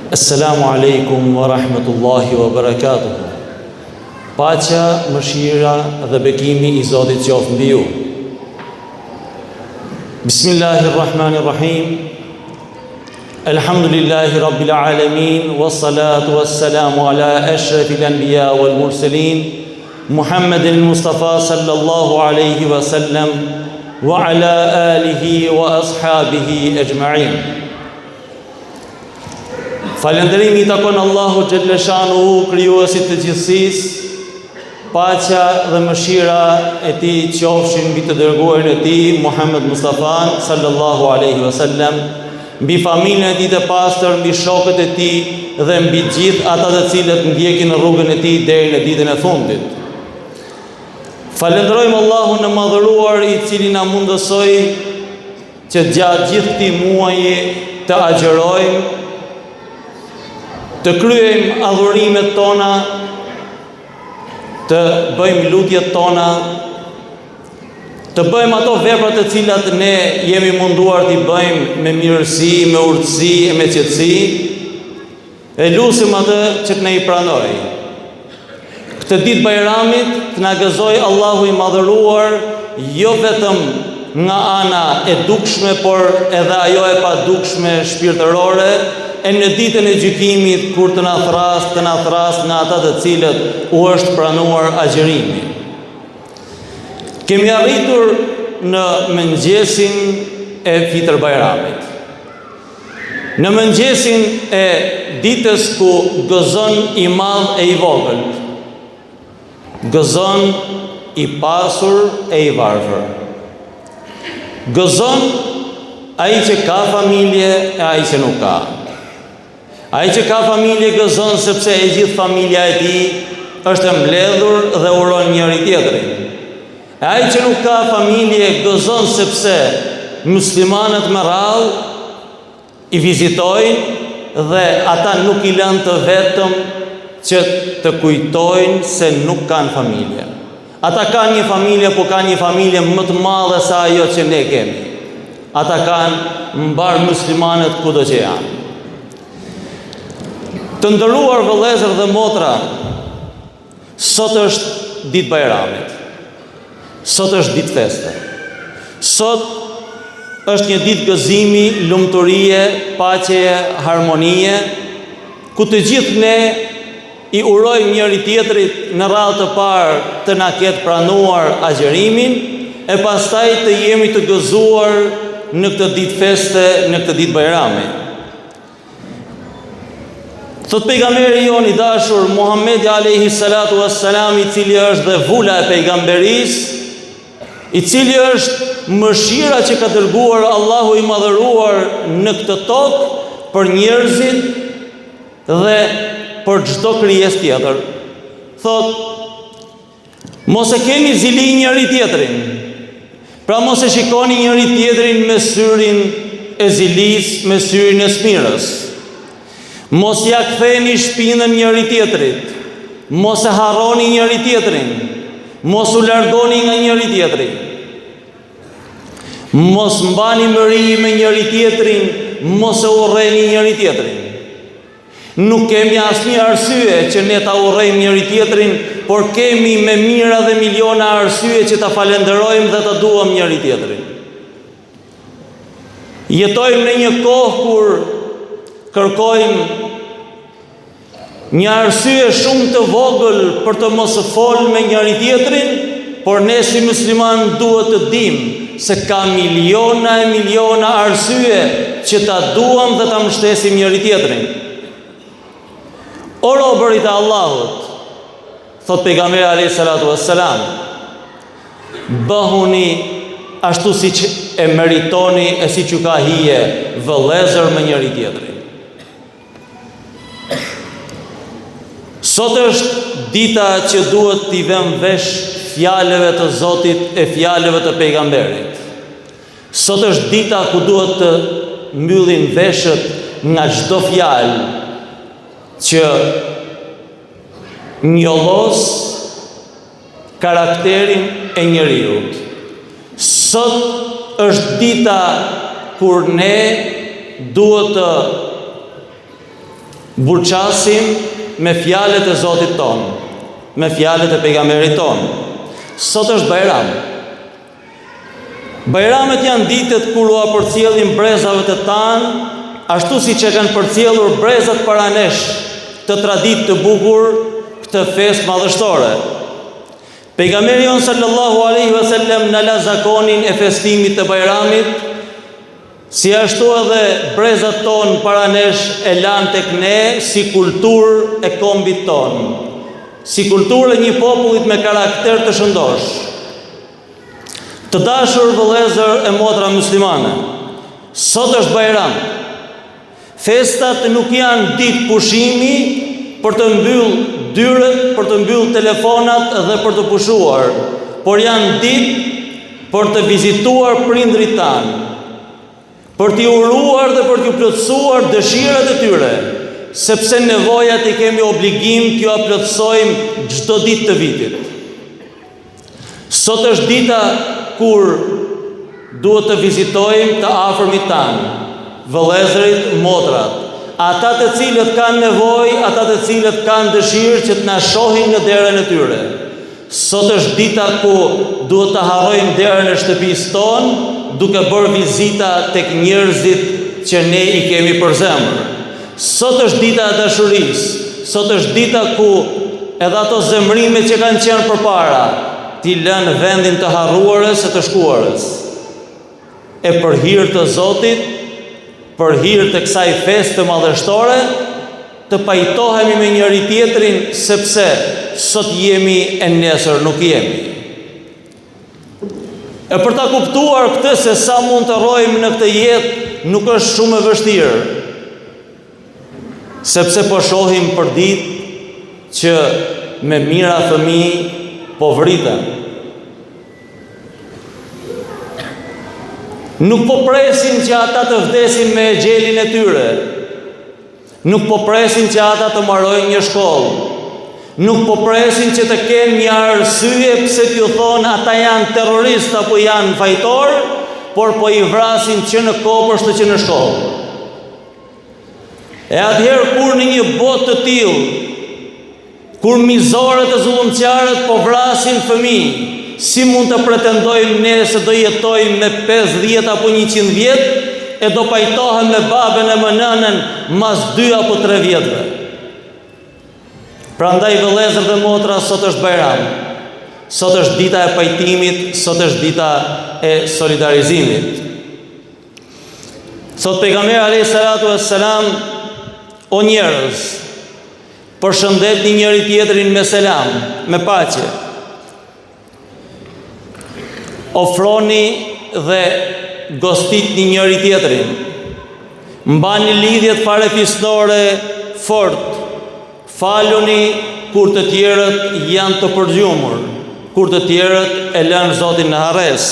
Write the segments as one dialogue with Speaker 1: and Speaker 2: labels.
Speaker 1: Assalamu alaikum wa rahmatullahi wa barakatuh. Paqja, mëshira dhe bekimi I Zotit qoftë mbi ju. Bismillahirrahmanirrahim. Alhamdulillahi rabbil alamin wassalatu wassalamu ala ashrafil anbiya wal mursalin Muhammadin Mustafa sallallahu alaihi wasallam wa ala alihi wa ashabihi ajma'in. Falënderimi I takon Allahu xhalla shanuhu, krijuesit të gjithësisë. Paqja dhe mëshira e Tij qofshin mbi të dërguarin e Tij Muhammed Mustafa sallallahu alaihi wasallam, mbi familjen e Tij të pastër, mbi shokët e Tij dhe mbi gjithë ata të cilët ndjekin rrugën e Tij deri në ditën e fundit. Falenderojmë Allahun e madhëruar I cili na mundësoi që gjatë gjithë këtij muaji të agjërojmë, të kryejmë adhurimet tona, të bëjmë lutjet tona, të bëjmë ato vepra të cilat ne jemi munduar t'i bëjmë me mirësi, me urtësi e me qetësi, e lutim atë që t'na I pranoj. Këtë ditë Bajramit të na gëzoj Allahu I madhëruar, jo vetëm nga ana e dukshme, por edhe ajo e padukshme shpirtërore, e në ditën e gjykimit kur të na thras nga ata të cilët u është pranuar agjërimi. Kemi arritur në mëngjesin e Fitër Bajramit. Në mëngjesin e ditës ku gëzon I madh e I vogël, gëzon I pasur e I varfër, gëzon ai që ka familje e ai që nuk ka. Ai që ka familje gëzon sepse e gjithë familja e tij është e mbledhur dhe uron njëri tjetrin. E ai që nuk ka familje gëzon sepse muslimanët me radhë I vizitojnë dhe ata nuk I lënë të vetëm që të kujtojnë se nuk kanë familje. Ata kanë një familje, po kanë një familje më të madhe se ajo që ne kemi. Ata kanë mbar muslimanët kudo që janë. Të nderuar vëllezër dhe motra, sot është ditë Bajramit. Sot është ditë feste. Sot është një ditë gëzimi, lumturie, paqeje, harmonie, ku të gjithë ne I urojmë njëri tjetrit në radhë të parë të na ketë pranuar agjërimin, e pastaj të jemi të gëzuar në këtë ditë feste, në këtë ditë Bajrami. Thot pejgamberi jon I dashur Muhamedi alayhi salatu wassalam, I cili është dhe vula e pejgamberisë, I cili është mëshira që ka dërguar Allahu I madhëruar në këtë tokë për njerëzit dhe për çdo krijesë tjetër. Thot, mos e keni zili njëri tjetrin. Pra mos e shikoni njëri tjetrin me syrin e zilis, me syrin e smirës. Mos ja ktheni shpinën njëri tjetrit. Mos e harroni njëri tjetrin. Mos u largoni nga njëri tjetri. Mos mbani mëri me njëri tjetrin, mos e urreni njëri tjetrin. Nuk kemi asnjë arsye që ne ta urrejmë njëri tjetrin, por kemi me mira dhe miliona arsye që ta falenderojmë dhe ta duam njëri tjetrin. Jetojmë në një kohë kur kërkojmë një arsye shumë të vogël për të mos folë me njëri tjetrin, por ne si musliman duhet të dimë se ka miliona e miliona arsye që ta duam dhe ta mbështesim njëri tjetrin. O robërit e Allahut, thot pejgamberi alayhi salatu wassalam, bëhuni ashtu siç e meritoni e siç ju ka hije vëllezër me njëri tjetrin. Sot është dita që duhet t'i vëmë vesh fjalëve të Zotit e fjalëve të pejgamberit. Sot është dita ku duhet të mbyllin veshët nga çdo fjalë që njollos karakterin e njeriut. Sot është dita kur ne duhet të burqasim me fjalët e Zotit ton, me fjalët e pejgamberit ton. Sot është Bajram. Bajramet janë ditët kur u përcjellin brezave të tanë, ashtu si që kanë përcjellur brezat para nesh të traditë të bukur këtë festë madhështore. Pejgamberi jon sallallahu alaihi wasallam na la zakonin e festimit të Bajramit, si ashtu edhe brezat ton para nesh e lanë tek ne si kulturë e kombit ton, si kulturë e një popullit me karakter të shëndosh. Të dashur vëllezër e motra muslimane, sot është Bajram. Festat nuk janë ditë pushimi për të mbyll dyret, për të mbyll telefonat dhe për të pushuar, por janë ditë për të vizituar prindrit tanë, për t'i uruar dhe për t'ju plotësuar dëshirat e tyre, sepse nevojat i kemi obligim t'ju plotësojmë çdo ditë të vitit. Sot është dita kur duhet të vizitojmë të afërmit tanë, vëllezërit, motrat, ata të cilët kanë nevojë, ata të cilët kanë dëshirë që të na shohin në derën e tyre. Sot është dita ku duhet të harrojmë derën e shtëpisë tonë, duke bërë vizita tek njerëzit që ne i kemi për zemër. Sot është dita e dashurisë, sot është dita ku edhe ato zemrime që kanë qenë përpara, t'i lënë vendin të harruarës e të shkuarës. E për hir të Zotit, për hir të kësaj feste madhështore, të pajtohemi me njëri tjetrin, sepse sot jemi e nesër nuk jemi. E për ta kuptuar këtë se sa mund të rrojmë në këtë jetë nuk është shumë e vështirë, sepse po shohim për ditë që me mira fëmijë po vriten. Nuk po presin që ata të vdesin me gjelin e tyre. Nuk po presin që ata të mbarojnë një shkollë. Nuk po presin që të kenë një arsye pse t'ju thonë ata janë terroristë apo janë fajtor, por po i vrasin që në kopësht që në shkollë. E atëherë kur në një botë të tillë, kur mizorët e zullumqarët po vrasin fëmijë, si mund të pretendojmë ne se do jetojmë me 50 apo 100 vjet e do pajtohem me babën e më nënën mas 2 apo 3 vjetëve? Prandaj vëllezër dhe motra, sot është Bajram. Sot është dita e pajtimit, sot është dita e solidarizimit. Thot pejgamberi alayhi salatu wassalam: o njerëz, përshëndetni njëri tjetrin me selam, me paqe. Ofroni dhe gostitni njëri tjetrin. Mbani lidhjet farefisnore fort. Faluni kur të tjerët janë të përgjumur, kur të tjerët e lënë Zotin në harres,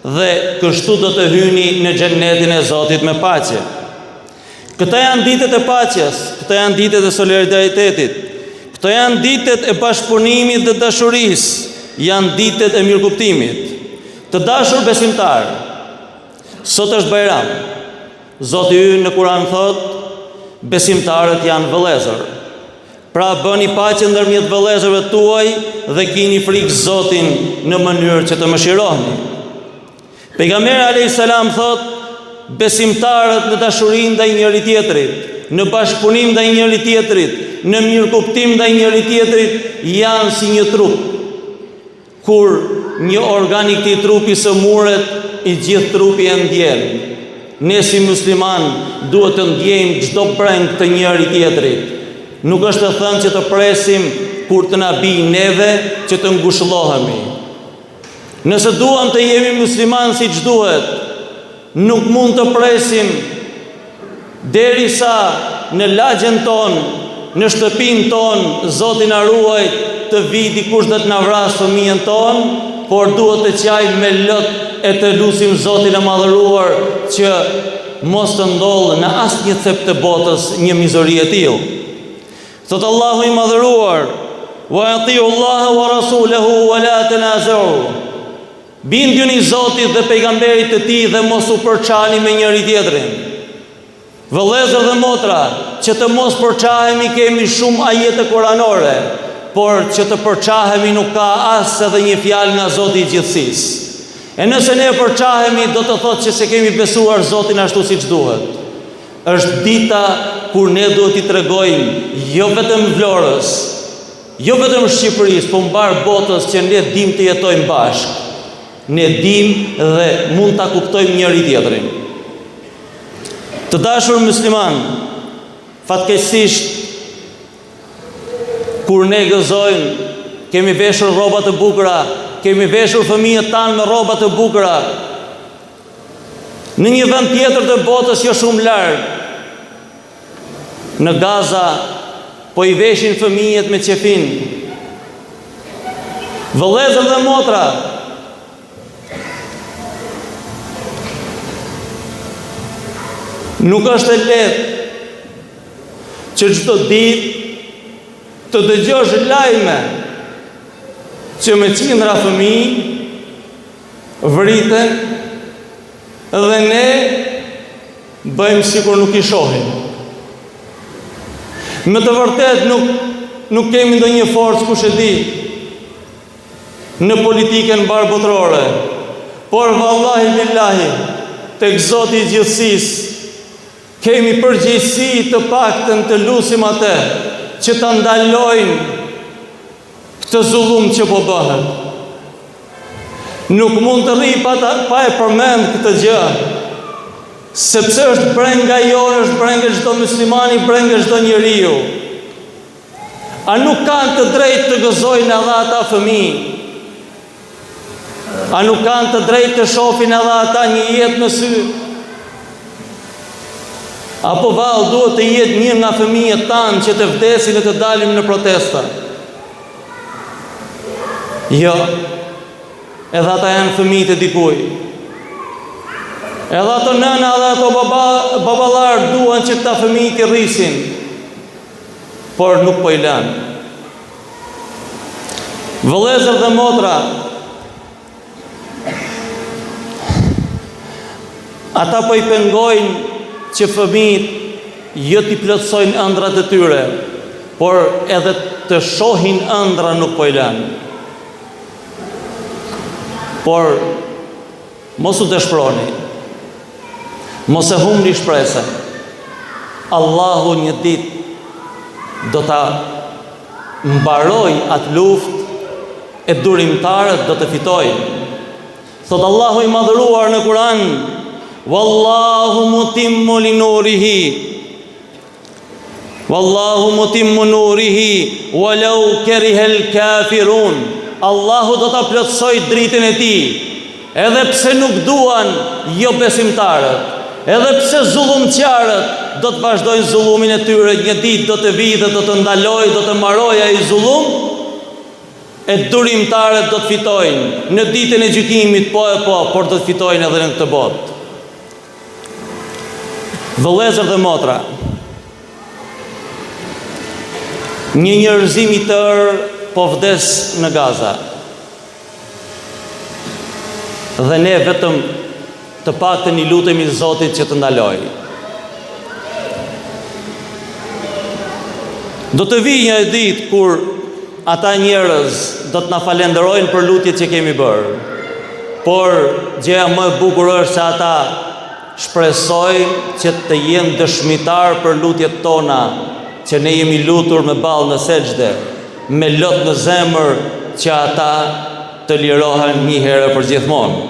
Speaker 1: dhe kështu do të hyni në xhennetin e Zotit me paqe. Këta janë ditët e paqes, këta janë ditët e solidaritetit, këta janë ditët e bashkëpunimit dhe dashurisë, janë ditët e mirëkuptimit. Të dashur besimtar, sot është Bajram. Zoti ynë në Kur'an thot: besimtarët janë vëllezër. Pra bëni paqe ndërmjet vëllezërve tuaj dhe kini frikë Zotin në mënyrë që të mëshironi. Pejgamberi alayhis salam thot: besimtarët në dashuri ndaj njëri tjetrit, në bashkëpunim ndaj njëri tjetrit, në mirëkuptim ndaj njëri tjetrit, janë si një trup. Kur një organ i këtij trupi së muret, i gjithë trupi e ndjen. Ne si musliman duhet të ndjejmë çdo breng të njëri tjetrit. Nuk është të thënë që të presim kur të na bijë neve që të ngushëllohemi. Nëse duam të jemi musliman siç duhet, nuk mund të presim derisa në lagjen tonë, në shtëpinë tonë, Zoti na ruaj, të vi dikush dhe të na vrasë fëmijën tonë, por duhet të qajmë me lot e të lutim Zotin e madhëruar që mos të ndodhë në asnjë cep të botës një mizori e tillë. Thot Allahu i madhëruar: wa atiu Allaha wa rasulahu wa la tanaza'u. Binduni Zotit dhe pejgamberit të tij dhe mos u përçani me njëri tjetrin. Vëllezër dhe motra, që të mos përçahemi kemi shumë ajete kuranore, por që të përçahemi nuk ka as edhe një fjalë nga Zoti i gjithësisë. E nëse ne përçahemi, do të thotë që se kemi besuar Zotin ashtu siç duhet. Është dita kur ne duhet i tregojmë jo vetëm Vlorës, jo vetëm Shqipërisë, por mbar botës që ne dim të jetojmë bashkë. Ne dim dhe mund ta kuptojmë njëri tjetrin. Të dashur musliman, fatkeqësisht kur ne gëzojmë, kemi veshur rroba të bukura, kemi veshur fëmijët tanë me rroba të bukura. Në një vend tjetër të botës jo shumë larg, në Gaza, po i veshin fëmijët me qefin. Vëllezër dhe motra, nuk është e lehtë që çdo ditë të dëgjosh lajme që me qindra fëmijë vriten dhe ne bëjmë sikur nuk i shohim. Me të vërtet nuk kemi ndonjë forcë, kush e di, në politikën barbotërore, por vallahi billahi, tek Zoti i gjithësisë kemi përgjegjësi të paktën të lutim atë që ta ndalojnë këtë zullum që po bëhet. Nuk mund të rri pa e përmend këtë gjë, sepse është brenga jonë, është brenga çdo muslimani, brenga çdo njeriu. A nuk kanë të drejtë të gëzojnë edhe ata fëmijë? A nuk kanë të drejtë të shohin edhe ata një jetë në sy? Apo vallë duhet të jetë një nga fëmijët tanë që të vdesin e të dalim në protesta? Jo, edhe ata janë fëmijët e dikuj. Edhe ato nëna dhe ato babalar duan që këta fëmijë të rrisin, por nuk po i lënë. Vëllezër dhe motra, ata po i pengojnë që fëmijët jo t'i plotësojnë ëndrat e tyre, por edhe të shohin ëndra nuk po i lënë. Por mos u dëshproni, mos e humni shpresën. Allahu një ditë do ta mbaroj atë luftë, e durimtarët do të fitojnë. Thot Allahu i madhëruar në Kur'an: Wallahu mutimmu li nurihi, Wallahu mutimmu nurihi walau karihal kafirun. Allahu do ta plotësoj dritën e tij, edhe pse nuk duan jo besimtarët, edhe pse zullumqtarët do të vazhdojnë zullumin e tyre, një ditë do të vijë dhe do të ndalojë, do të mbarojë ai zullum, e durimtarët do të fitojnë në ditën e gjykimit, por do të fitojnë edhe në këtë botë. Vëllezër dhe motra, një njerëzim i tërë po vdes në Gaza. Dhe ne vetëm të paktën i lutemi Zotit që të ndalojë. Do të vijë një ditë kur ata njerëz do të na falenderojnë për lutjet që kemi bërë. Por gjëja më e bukur është se ata shpresojnë që të jenë dëshmitar për lutjet tona, që ne jemi lutur me ballë në sejdë, me lot në zemër, që ata të lirohen një herë për gjithmonë.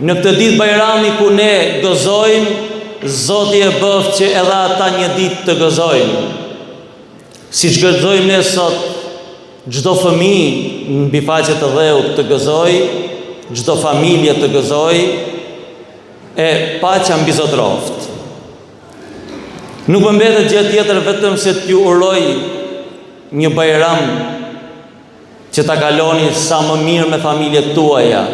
Speaker 1: Në këtë ditë Bajrami ku ne gëzojmë, Zoti e bëft që edhe ata një ditë të gëzojnë. Siç gëzojmë ne sot, çdo fëmijë mbi faqet e dheut të gëzojë, çdo familje të gëzojë, e paqja mbi zotroft. Nuk më mbetet gjë tjetër vetëm se t'ju uroj një Bajram që ta kaloni sa më mirë me familjet tuaja,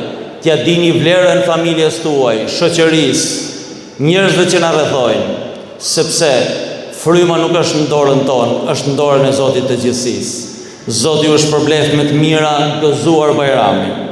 Speaker 1: t'ja dini vlerën familjes tuaj, shoqërisë, njerëzve që na rrethojnë, sepse fryma nuk është në dorën tonë, është në dorën e Zotit të gjithësisë. Zoti ju shpërbleft me të mira, gëzuar Bajramin.